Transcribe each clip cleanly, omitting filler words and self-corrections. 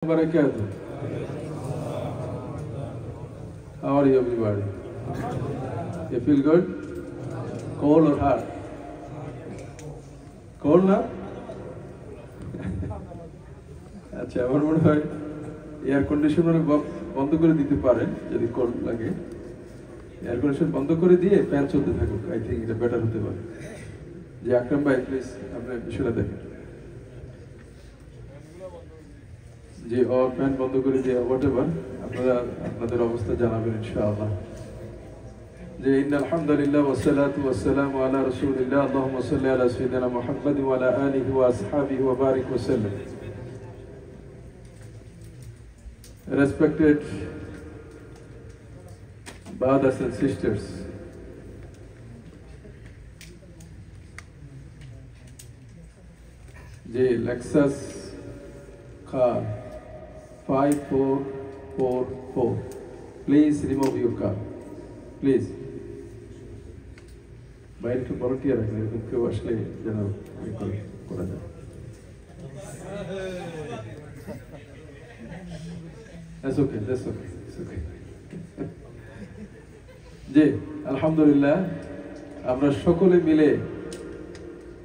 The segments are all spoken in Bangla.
Barakatuh. How are you, everybody? You feel good? Cold or hot? Cold না? আচ্ছা, আমার মনে হয় এয়ার কন্ডিশনার বন্ধ করে দিতে পারেন যদি কোল্ড লাগে। এয়ার কন্ডিশন বন্ধ করে দিয়ে ফ্যান চলতে থাকুক। আই থিঙ্ক এটা বেটার হতে পারে। যে আকরাম ভাই প্লিজ আপনি বিষয়টা দেখেন। যে ফ্যান বন্ধ করে দিয়ে হোয়াটএভার আপনারা আপনাদের অবস্থা জানাবেন ইনশাআল্লাহ। যে ইন্নাল হামদুলিল্লাহ ওয়াস সালাতু ওয়াস সালামু আলা রাসূলিল্লাহ আল্লাহুম্মা সাল্লি আলা সাইয়্যিদিনা মুহাম্মাদ ওয়া আলা আলিহি ওয়া আসহাবিহি ওয়া বারিক ওয়া সাল্লাম। Respected brothers and sisters, the Lexus car 5444, please remove your car, please. বাইরে একটু ভলান্টিয়ার রাখেন, এরকম কেউ আসলে যেন করা যায়। That's okay, that's okay, it's okay. জি আলহামদুলিল্লাহ, আমরা সকলে মিলে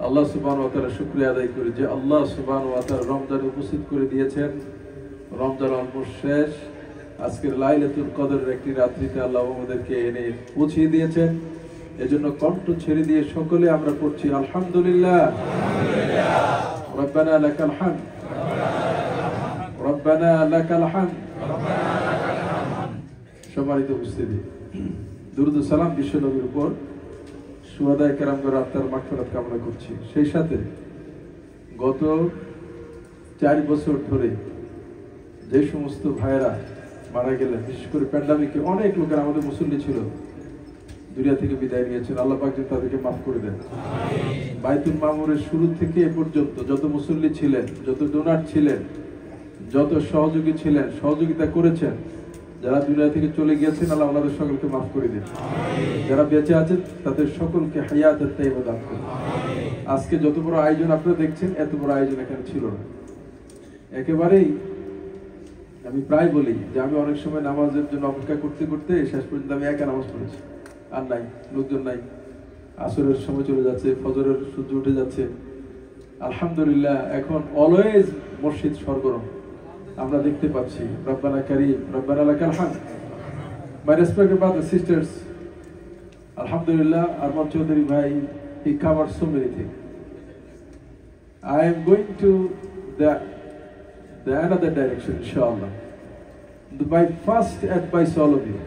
আল্লাহ সুবহানাহু ওয়া তাআলার শুকরিয়া আদায় করি যে আল্লাহ সুবহানাহু ওয়া তাআলা রমজানে উপস্থিত করে দিয়েছেন। রমজান অলমোস্ট শেষ। আজকের লাইলাতুল কদরের একটি রাত্রিতে আল্লাহ আমাদেরকে এনে পৌঁছিয়ে দিয়েছেন। এজন্য কণ্ঠ ছেড়ে দিয়ে সকলে আমরা পড়ছি আলহামদুলিল্লাহ, রব্বানা লাকাল হামদ, রব্বানা লাকাল হামদ। সম্মানিত উপস্থিতি, দুরূদ ও সালাম বিশ্ব নবীর উপর, শুহাদায়ে কেরামদের আত্মার মাগফিরাত কামনা করছি। সেই সাথে গত 4 বছর ধরে যে সমস্ত ভাইরা মারা গেলেন, বিশেষ করে প্যান্ডামিকে অনেক লোকের আমাদের মুসল্লি ছিল, দুনিয়া থেকে বিদায় নিয়েছেন। আল্লাহ পাক যেন তাদেরকে মাফ করে দেন। বাইতুল মামুরের শুরু থেকে এ পর্যন্ত যত মুসল্লি ছিলেন, যত ডোনার ছিলেন, যত সহযোগী ছিলেন, সহযোগিতা করেছেন, যারা দুনিয়া থেকে চলে গিয়েছেন আল্লাহ ওনাদের সকলকে মাফ করে দিন। যারা বেঁচে আছেন তাদের সকলকে হায়াতুত তাইয়্যিবা দান করুন। আজকে যত বড় আয়োজন আপনারা দেখছেন, এত বড় আয়োজন এখানে ছিল না। একেবারেই আমি প্রায় বলি যে আমি অনেক সময় নামাজের জন্য অপেক্ষা করতে করতে শেষ পর্যন্ত আমি একা নামাজ পড়েছি, আর নাই, লোকজন নাই। আসরের সময় চলে যাচ্ছে, ফজরের সূর্য উঠে যাচ্ছে। আলহামদুলিল্লাহ, এখন অলওয়েজ মসজিদ সরগরম আমরা দেখতে পাচ্ছি। রব্বানা কারীম, রব্বানা লাকাল হামদ। My respected brothers and sisters, alhamdulillah, Arman Chaudhary bhai, he covered so many things. I am going to the another direction, inshallah. My first advice to all of you: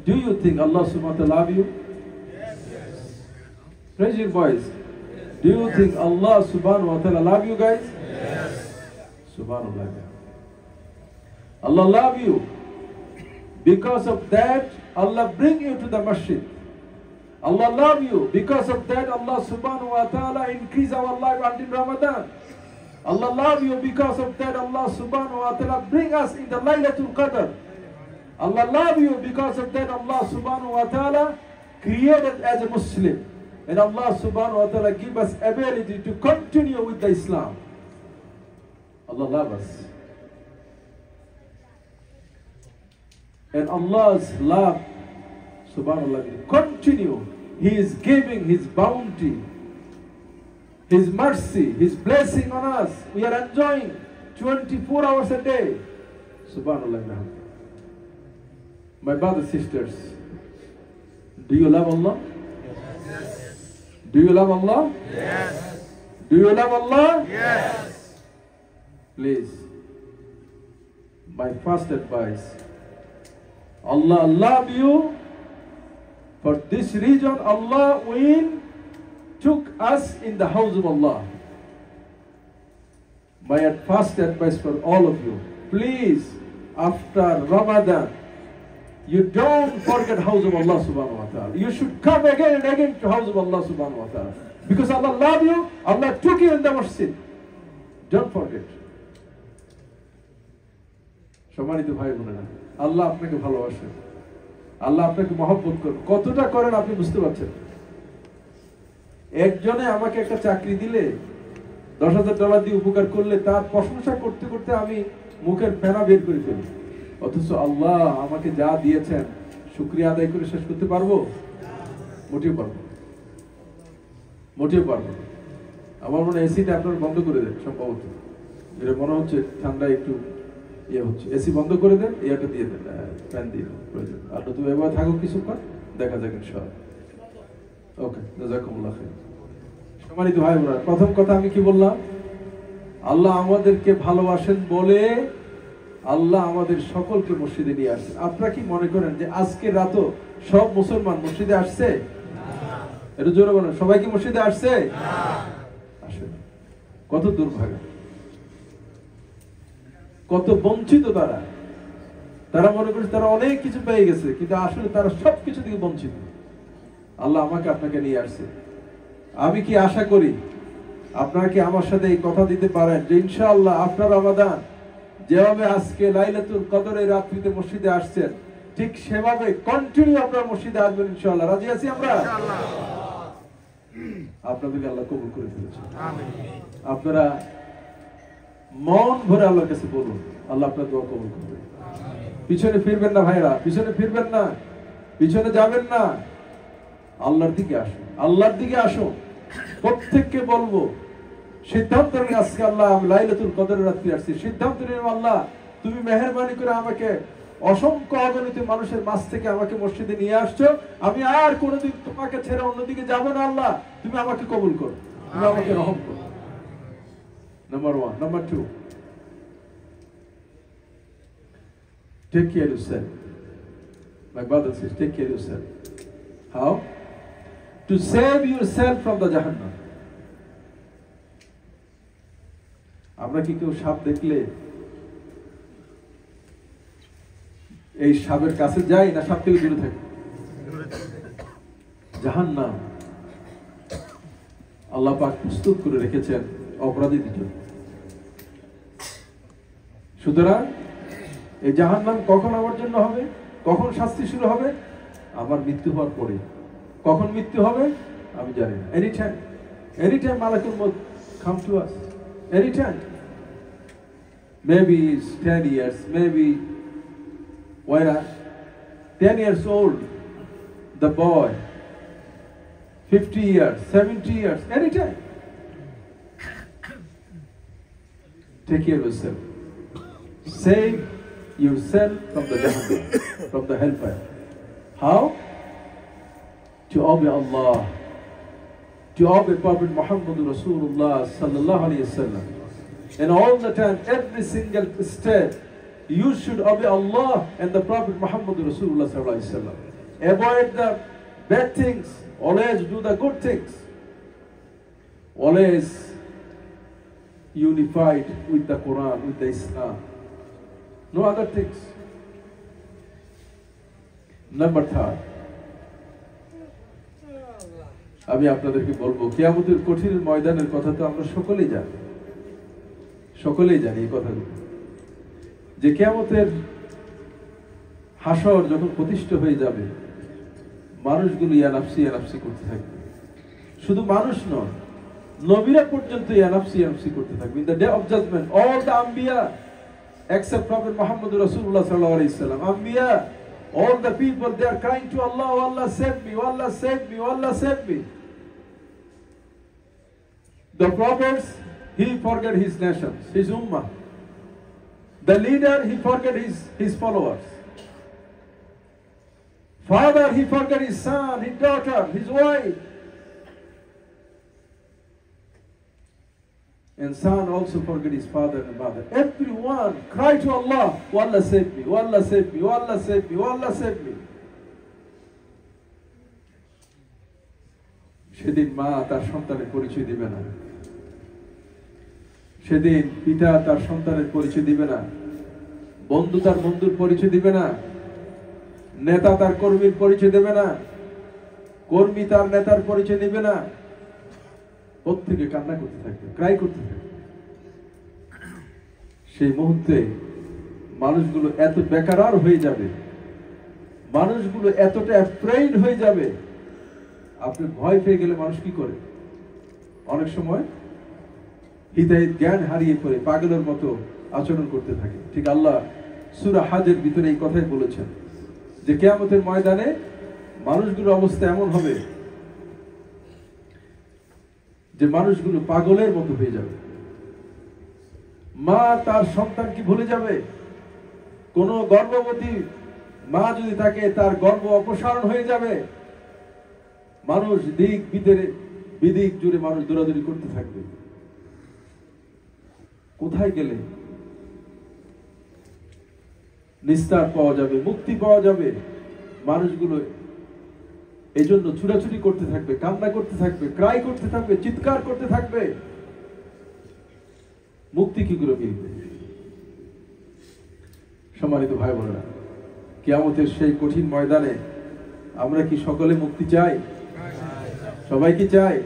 do you think Allah subhanahu wa ta'ala love you? Yes. Raise your voice. Do you think Allah subhanahu wa ta'ala love you guys? Yes. Subhanallah. Allah love you. Because of that, Allah bring you to the masjid. Allah love you. Because of that, Allah subhanahu wa ta'ala increase our life until Ramadan. Allah love you. Because of that, Allah subhanahu wa ta'ala bring us in the Laylatul Qadr. Allah love you. Because of that, Allah subhanahu wa ta'ala created as a Muslim. And Allah subhanahu wa ta'ala give us ability to continue with the Islam. Allah love us. And Allah's love, subhanallah, continue. He is giving His bounty, His mercy, His blessing on us. We are enjoying 24 hours a day. Subhanallah. My brothers and sisters, do you love Allah? Yes. Do you love Allah? Yes. Do you love Allah? Yes. Please, my first advice, Allah love you. For this reason, Allah will took us in the house of Allah. My first advice for all of you, please, after Ramadan, you don't forget house of Allah subhanahu wa ta'ala. You should come again and again to house of Allah subhanahu wa ta'ala. Because Allah love you, Allah took you in the masjid. Don't forget. সম্মানিত ভাই বোনেরা, আল্লাহ আপনাকে ভালোবাসেন, আল্লাহ আপনাকে মহব্বত করেন। কতটা করেন আপনি বুঝতে পারছেন। একজনে আমাকে একটা চাকরি দিলে $10,000 দিয়ে উপকার করলে তার প্রশংসা করতে করতে আমি মুখের ফেনা বের করে ফেলি, অথচ আল্লাহ আমাকে যা দিয়েছেন শুকরিয়া আদায় করে শেষ করতে পারবো? মোটেও পারবো, মোটেও পারবো। আমার মনে হয় এসিটা আপনারা বন্ধ করে দেন, সম্ভবত এটা মনে হচ্ছে ঠান্ডা একটু ইয়ে হচ্ছে। এসি বন্ধ করে দেন, এয়ারটা দিয়ে দেন, ফ্যান দিয়ে দেন প্রয়োজন। আর তুমি এবার থাকো কিছুক্ষণ, দেখা যাক ইনশাআল্লাহ। ওকে, জাযাকুমুল্লাহ খাইর। সম্মানিত ভাই বোনেরা, প্রথম কথা আমি কি বললাম? আল্লাহ আমাদেরকে ভালোবাসেন বলে আল্লাহ আমাদের সকলকে মসজিদে নিয়ে আসছেন। আপনারা কি মনে করেন যে আজকে রাতও সব মুসলমান মসজিদে আসছে? এটা জোরে বলেন, সবাই কি মসজিদে আসছে? আসে না। কত দুর্ভাগ্য, কত বঞ্চিত তারা। তারা মনে করছে তারা অনেক কিছু পেয়ে গেছে, কিন্তু আসলে তারা সবকিছু থেকে বঞ্চিত। আল্লাহ আমাকে আপনাকে নিয়ে আসছে। আমি কি আশা করি আপনারা কি আমার সাথে এই কথা দিতে পারেন যে ইনশাআল্লাহ আপনার রমাদান যেভাবে আজকে লাইলাতুল কদরের রাত্রিতে মসজিদে আসছেন, ঠিক সেভাবে কন্টিনিউ আপনারা মসজিদে আসবেন ইনশাআল্লাহ? রাজি আছি আমরা? আপনাদেরকে আল্লাহ কবুল করে ফেলেছেন। আপনারা মন ভরে আল্লাহর কাছে বলুন, আল্লাহ আপনার দোয়া কবুল করবে। পিছনে ফিরবেন না ভাইরা, পিছনে ফিরবেন না, পিছনে যাবেন না, আল্লাহর দিকে আসুন, আল্লাহর দিকে আসুন। প্রত্যেককে বলবো সিদ্ধান্ত নিন, আজকে আল্লাহ আমি লাইলাতুল কদরের রাত্রি আসছি, সিদ্ধান্ত নিন আল্লাহ তুমি মেহেরবানি করে আমাকে অসংখ্য অগণিত মানুষের মাঝ থেকে আমাকে মসজিদে নিয়ে আসছো, আমি আর কোনোদিন তোমাকে ছেড়ে অন্যদিকে যাব না। আল্লাহ তুমি আমাকে কবুল করো, তুমি আমাকে রহম করো। Number 1. Number 2, take care of yourself. My brothers and sisters, take care of yourself. How? To save yourself from the Jahannam. আমরা কি কেউ সাপ দেখলে এই সাপের কাছে যাই, না সাপ থেকে দূরে থাকি? জাহান্নাম আল্লাহ পাক প্রস্তুত করে রেখেছেন অপরাধীদের জন্য। সুতরাং এই জাহান্নাম কখন আমার জন্য হবে, কখন শাস্তি শুরু হবে? আমার মৃত্যু হওয়ার পরে। কখন মৃত্যু হবে আমি জানি না। এনিটাইম, এনিটাইম মালাকুল মউত come to us, anytime. Maybe it's 10 years, maybe when I'm 10 years old, the boy, 50 years, 70 years, anytime. Take care of yourself. Save yourself from the Jahannam, from the hellfire. How? To obey Allah, to obey Prophet Muhammad Rasulullah sallallahu alaihi wasallam. And all the time, every single step, you should obey Allah and the Prophet Muhammad Rasulullah sallallahu alaihi wasallam. Avoid the bad things, always do the good things. Always unified with the Quran, with the Islam. No other things. Number 3, আমি আপনাদেরকে বলবো কিয়ামতের কঠিন ময়দানের কথা তো আমরা সকলেই জানি, সকলেই জানি এই কথাগুলো, যে কিয়ামতের হাসর যখন প্রতিষ্ঠিত হয়ে যাবে, মানুষগুলো ইয়া নাফসি করতে থাকবে। শুধু মানুষ নয়, নবীরা পর্যন্ত ইয়া নাফসি করতে থাকবে। In the day of judgement, all the আম্বিয়া except Prophet Muhammad Rasulullah sallallahu alaihi wasallam, Ambiya, all the people, they are crying to Allah, oh Allah save me, oh Allah save me, oh Allah save me. The prophets, he forget his nations, his ummah. The leader, he forget his followers. Father, he forget his son, his daughter, his wife. And son also forget his father and mother. Everyone cry to Allah, oh Allah save me, oh Allah save me, oh Allah save me, oh Allah save me. সেদিন মা তার সন্তানের পরিচয় দিবে না, সেদিন পিতা তার সন্তানের পরিচয় দিবে না, বন্ধু তার বন্ধুর পরিচয় দিবে না, নেতা তার কর্মীর পরিচয় দেবে না, কর্মী তার নেতার পরিচয় দিবে না। প্রত্যেকে কান্না করতে থাকবে, ক্রাই করতে থাকবে। সেই মুহূর্তে মানুষগুলো এত বেকারার হয়ে যাবে, মানুষগুলো এতটা অ্যাফ্রেইড হয়ে যাবে। আপনি ভয় পেয়ে গেলে মানুষ কি করে? অনেক সময় হিতাহিত জ্ঞান হারিয়ে পড়ে পাগলের মতো আচরণ করতে থাকে। ঠিক আল্লাহ সূরা হাজের ভিতরে এই কথাই বলেছেন যে কিয়ামতের ময়দানে মানুষগুলোর অবস্থা এমন হবে যে মানুষগুলো পাগলের মতো হয়ে যাবে। মা তার সন্তানকে ভুলে যাবে। কোন গর্ভবতী মা যদি থাকে তার গর্ভ অপসারণ হয়ে যাবে। মানুষ দিক বিদিক জুড়ে মানুষ দৌড়াদৌড়ি করতে থাকবে। কোথায় গেলে নিস্তার পাওয়া যাবে, মুক্তি পাওয়া যাবে? মানুষগুলো এই জন্য ছুটাছুটি করতে থাকবে, কান্না করতে থাকবে, ক্রাই করতে থাকবে, চিৎকার করতে থাকবে। মুক্তি কি করে মিলবে? সম্মানিত ভাই বোনেরা, কিয়ামতের সেই কঠিন ময়দানে আমরা কি সকলে মুক্তি চাই? সবাই কি চাই?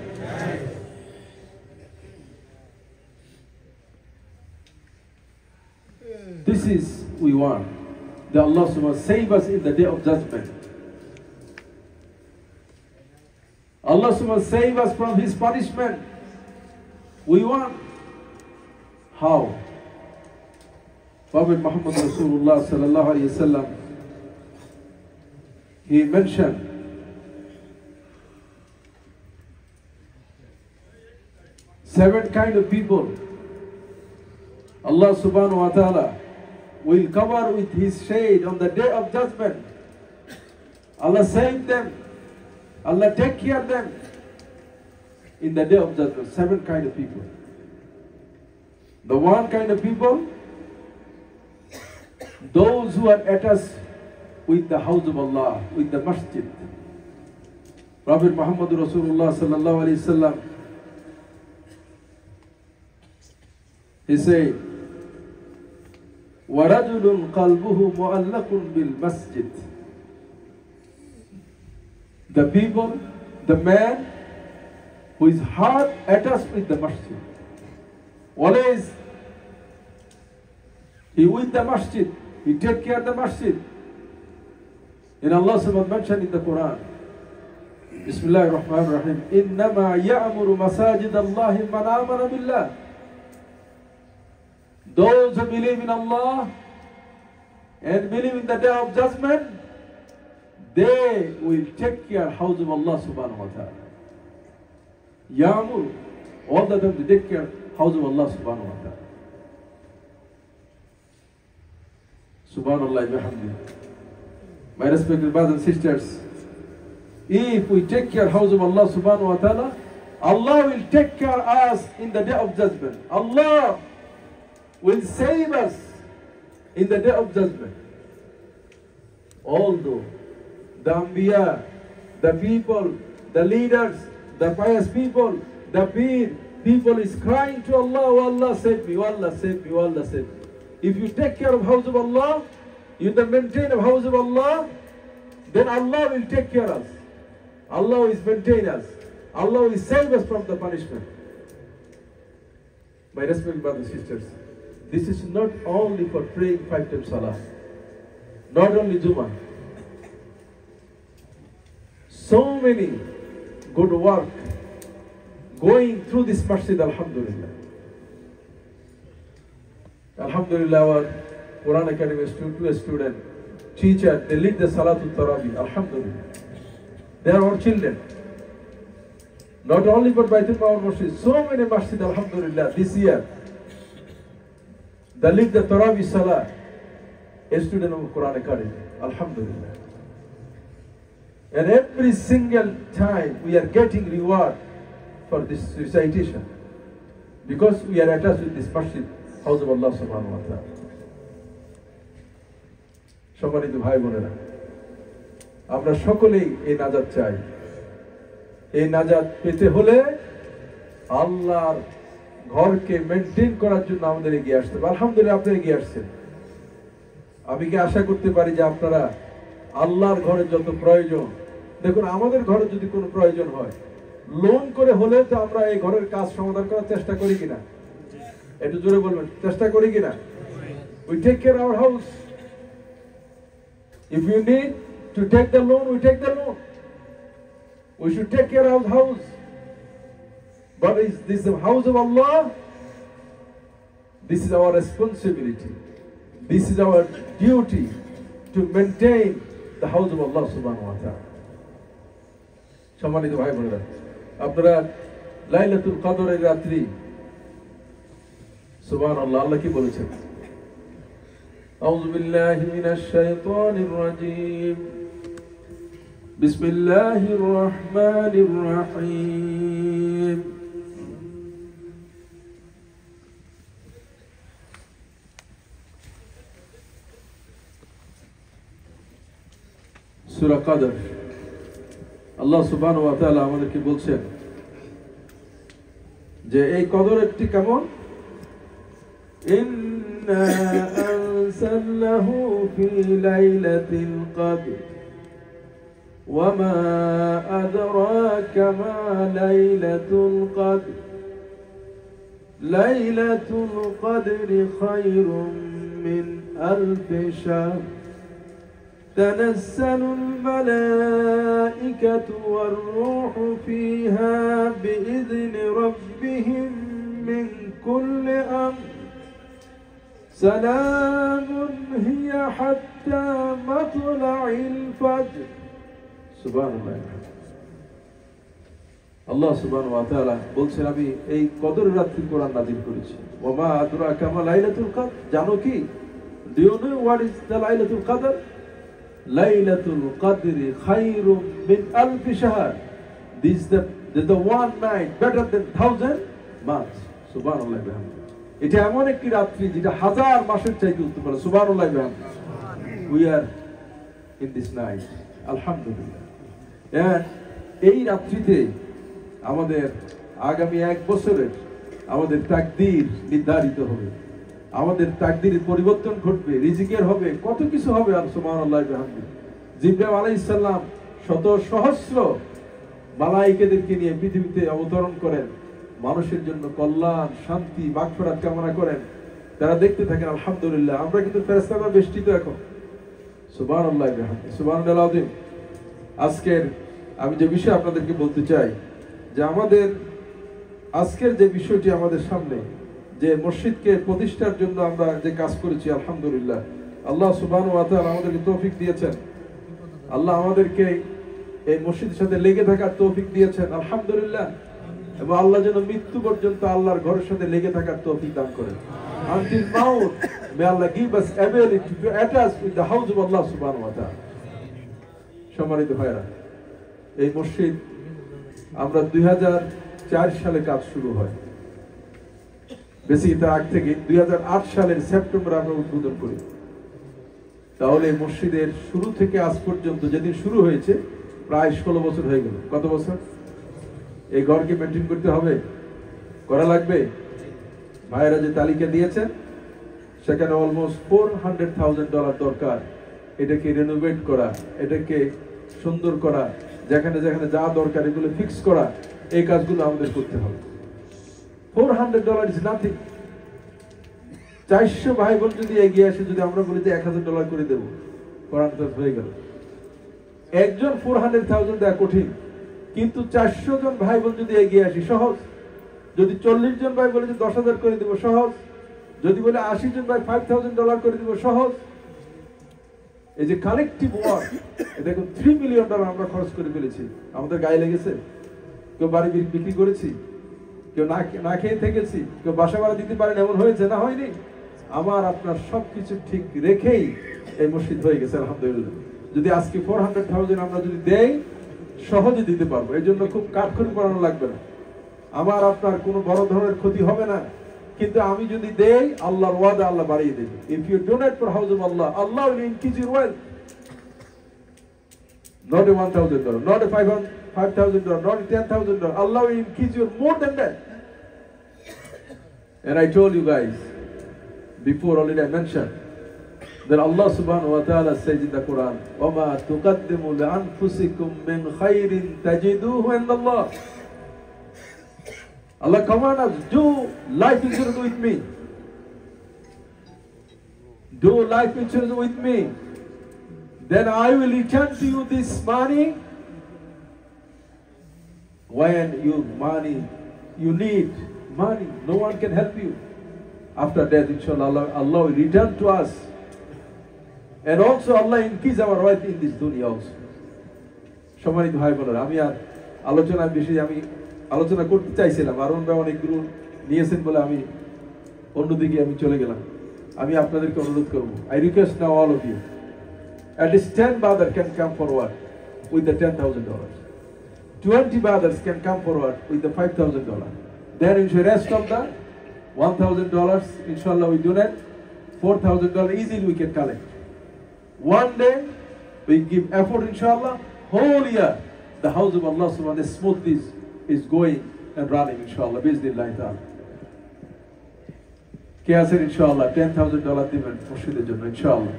This is we want that Allah subhanahu wa ta'ala save us in the day of judgment. Allah subhanahu wa ta'ala save us from His punishment. We want. How? Prophet Muhammad Rasulullah sallallahu alaihi wasallam, he mentioned seven kind of people Allah subhanahu wa ta'ala will cover with His shade on the day of judgment. Allah save them. Allah take care of them in the day of judgment. Seven kind of people. The one kind of people, those who are attached with the house of Allah, with the masjid. Prophet Muhammad Rasulullah sallallahu alaihi wasallam, he said, وَرَجُلٌ قَلْبُهُ مُعَلَّقٌ بِالْمَسْجِدِ. The people, the man who is heart attached with the masjid. Always he with the masjid, he take care of the masjid. And Allah subhanahu wa ta'ala mentioned in the Quran, Bismillahir Rahmanir Rahim, إِنَّمَا يَأْمُرُ مَسَاجِدَ اللَّهِ مَنْ آمَنَ بِاللَّهِ. Those who believe in Allah and believe in the day of judgment, they will take care house of Allah subhanahu wa ta'ala. Ya'mur, all of them they take care house of Allah subhanahu wa ta'ala. Subhanallah bihamdi. My respected brothers and sisters, if we take care house of Allah subhanahu wa ta'ala, Allah will take care us in the day of judgment. Allah will save us in the day of judgment. Although the Anbiya, the people, the leaders, the pious people, the people is crying to Allah, oh Allah save me, oh Allah save me, oh Allah save me. If you take care of house of Allah, you maintain the house of Allah, then Allah will take care of us. Allah will maintain us. Allah will save us from the punishment. My respected brothers and sisters, this is not only for praying 5 times salah, not only Jummah. So many good work going through this masjid, alhamdulillah. Alhamdulillah, our Quran Academy student, teacher, they lead the Salatul Tarawih, alhamdulillah. They are our children. Not only for Baitul Ma'al Masjid, so many masjid, alhamdulillah, this year. They lead the Tarawih Salah, a student of Quran Academy, alhamdulillah. And every single time we are getting reward for this recitation because we are attached with this masjid, house of Allah subhanahu wa ta'ala. সম্মানিত ভাই বোনেরা, আমরা সকলেই এই নাজাত চাই। এই নাজাত পেতে হলে আল্লাহর ঘরকে মেইনটেইন করার জন্য আমাদের এগিয়ে আসতে হবে। আলহামদুলিল্লাহ আপনারা এগিয়ে আসছেন। আমি কি আশা করতে পারি যে আপনারা আল্লাহর ঘরের যত প্রয়োজন, দেখুন আমাদের ঘরে যদি কোনো প্রয়োজন হয়, লোন করে হলে তো আমরা এই ঘরের কাজ সমাধান করার চেষ্টা করি কিনা? একটু জোরে বলবেন, চেষ্টা করি কিনা? We take care of our house. If you need to take the loan, we take the loan. We should take care of our house. But is this the house of Allah? This is our responsibility. This is our duty to maintain the house of Allah subhanahu wa ta'ala. সম্মানিত ভাই বোনেরা, আপনারা লাইলাতুল কদরের রাত্রি সুবহানাল্লাহ, আল্লাহ কি বলেছেন? আউযু বিল্লাহি মিনাশ শাইতানির রাজীম। বিসমিল্লাহির রহমানির রহিম। সূরা কদর, আল্লাহ সুবহানাহু ওয়া তাআলা আমাদেরকে বলছেন যে এই কদরটি কেমন? ইন্না আনসালনাহু ফি লাইলাতিল কদর ওয়া মা আদরাকা মা লাইলাতুল কদর লাইলাতুল কদরি খায়রুম মিন আলফি শাহর تنزل الملائكة والروح فيها بإذن ربهم من كل أمر سلام هي حتى مطلع الفجر سبحان الله আল্লাহ সুবহানাহু ওয়া তাআলা বলছেন, আমি এই কদর রাত্রি কোরআন নাযিল করেছি। ওয়া মা আদরাকা মা লাইলাতুল কদর, জানো কি? Do you know what is the লাইলাতুল কদর? Laylatul Qadri khairum min alfi shahr. This is the one night better than 1,000 months. Subhanallah bihamdi. এটা এমন একটি রাত্রি যেটা হাজার মাসের চাইতে উত্তম। সুবহানাল্লাহ বিহামদি। We are in this night. আলহামদুলিল্লাহ। এই রাত্রিতে আমাদের আগামী 1 বছরের আমাদের তাকদীর নির্ধারিত হবে। আমাদের তাকদীরের পরিবর্তন ঘটবে, রিজিকের হবে, কত কিছু হবে। আর সুবহানাল্লাহ বিহামদি। জিবরাইল আলাইহিস সালাম শত সহস্র মালায়েকাদেরকে নিয়ে পৃথিবীতে অবতরণ করেন, মানুষের জন্য কল্যাণ, শান্তি, মাগফিরাত কামনা করেন। তারা দেখতে থাকেন। আলহামদুলিল্লাহ, আমরা কিন্তু ফেরেশতারা বেষ্টিত এখন। সুবহানাল্লাহ বিহামদি, সুবহানাল্লাহ আযীম। আজকের আমি যে বিষয় আপনাদেরকে বলতে চাই, যে আমাদের আজকের যে বিষয়টি আমাদের সামনে, যে মসজিদকে প্রতিষ্ঠার জন্য আমরা যে কাজ করেছি, আলহামদুলিল্লাহ আল্লাহ সুবহানাহু ওয়া তাআলা আমাদেরকে তৌফিক দিয়েছেন। আল্লাহ আমাদেরকে এই মসজিদের সাথে লেগে থাকার তৌফিক দিয়েছেন, আলহামদুলিল্লাহ। এবং আল্লাহ যেন মৃত্যু পর্যন্ত আল্লাহর ঘরের সাথে লেগে থাকার তৌফিক দান করেন। Until maut, may Allah give us ability to attach with the house of Allah subhanahu wa ta'ala. সম্মানিত ভাইরা, এই মসজিদ আমরা 2004 সালে কাজ শুরু হয়। বেশি তার আগ থেকে 2008 সালের সেপ্টেম্বর আমরা উদ্বোধন করি। তাহলে এই মসজিদের শুরু থেকে আজ পর্যন্ত যেদিন শুরু হয়েছে প্রায় 16 বছর হয়ে গেল। কত বছর? এই ঘরকে মেনটেন করতে হবে, করা লাগবে। ভাইয়েরা যে তালিকা দিয়েছেন সেখানে অলমোস্ট $400,000 দরকার। এটাকে রেনোভেট করা, এটাকে সুন্দর করা, যেখানে যেখানে যা দরকার এগুলো ফিক্স করা, এই কাজগুলো আমাদের করতে হবে। $400 is nothing. 400 ভাই বোন যদি এগিয়ে আসে, যদি আমরা বলি যে $1,000 করে দেবো, কোরআন তো হয়ে গেল। একজন 400,000 দেওয়া কঠিন, কিন্তু 400 জন ভাই বোন যদি এগিয়ে আসি সহজ। যদি 40 জন ভাই বলে যে 10,000 করে দেবো, সহজ। যদি বলে 80 জন ভাই $5,000 করে দেবো, সহজ। এই যে কালেকটিভ ওয়ার্ক, দেখুন $3 মিলিয়ন আমরা খরচ করে ফেলেছি। আমাদের গায়ে লেগেছে। কেউ বাড়ি বিক্রি করেছি, কেউ না খেয়ে থেকেছি, কেউ বাসা ভাড়া দিতে পারেন, এমন হয়েছে না? হয়নি। আমার আপনার সবকিছু ঠিক রেখেই এই মসজিদ হয়ে গেছে, আলহামদুলিল্লাহ। যদি আজকে 400,000 আমরা যদি দেই, সহজে দিতে পারবো। এই জন্য খুব কাঠখড়ি পড়ানো লাগবে না। আমার আপনার কোনো বড় ধরনের ক্ষতি হবে না। কিন্তু আমি যদি দেই, আল্লাহর ওয়াদা আল্লাহ বাড়িয়ে দেবে। If you donate for house of Allah, Allah will increase your wealth. Not a $1,000, not a $5,000, not a $10,000. Allah will increase you more than that. And I told you guys before, already I mentioned that Allah subhanahu wa ta'ala says in the Quran, وَمَا تُقَدِّمُوا لِأَنفُسِكُم مِّنْ خَيْرٍ تَجِدُوهُ عِندَ اللَّهِ. Allah command us, do life insurance with me. Do life insurance with me. Then I will return to you this money when you need money. No one can help you. After death, inshallah, Allah will return to us. And also Allah increase our wealth in this dunya also. সম্মানিত ভাই বোনেরা, আমি আর আলোচনা বেশি আমি আলোচনা করতে চাইছিলাম, আরুন ভাই অনেকগুলো নিয়েছেন বলে আমি অন্যদিকে আমি চলে গেলাম। আমি আপনাদেরকে অনুরোধ করব, I request now all of you, at least 10 brothers can come forward with the $10,000. 20 brothers can come forward with the $5,000. Then the rest of the $1,000, inshallah, we donate. $4,000 easily we can collect. One day we give effort, inshallah. Whole year the house of Allah subhanahu wa ta'ala smooth is going and running, inshallah, biznillah ta'ala. কে আছেন ইনশাআল্লাহ $10,000 দিবেন মসজিদের জন্য ইনশাআল্লাহ?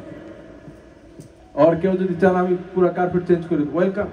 আর কেউ যদি চান আমি পুরো কার্পেট চেঞ্জ করে দেব, ওয়েলকাম।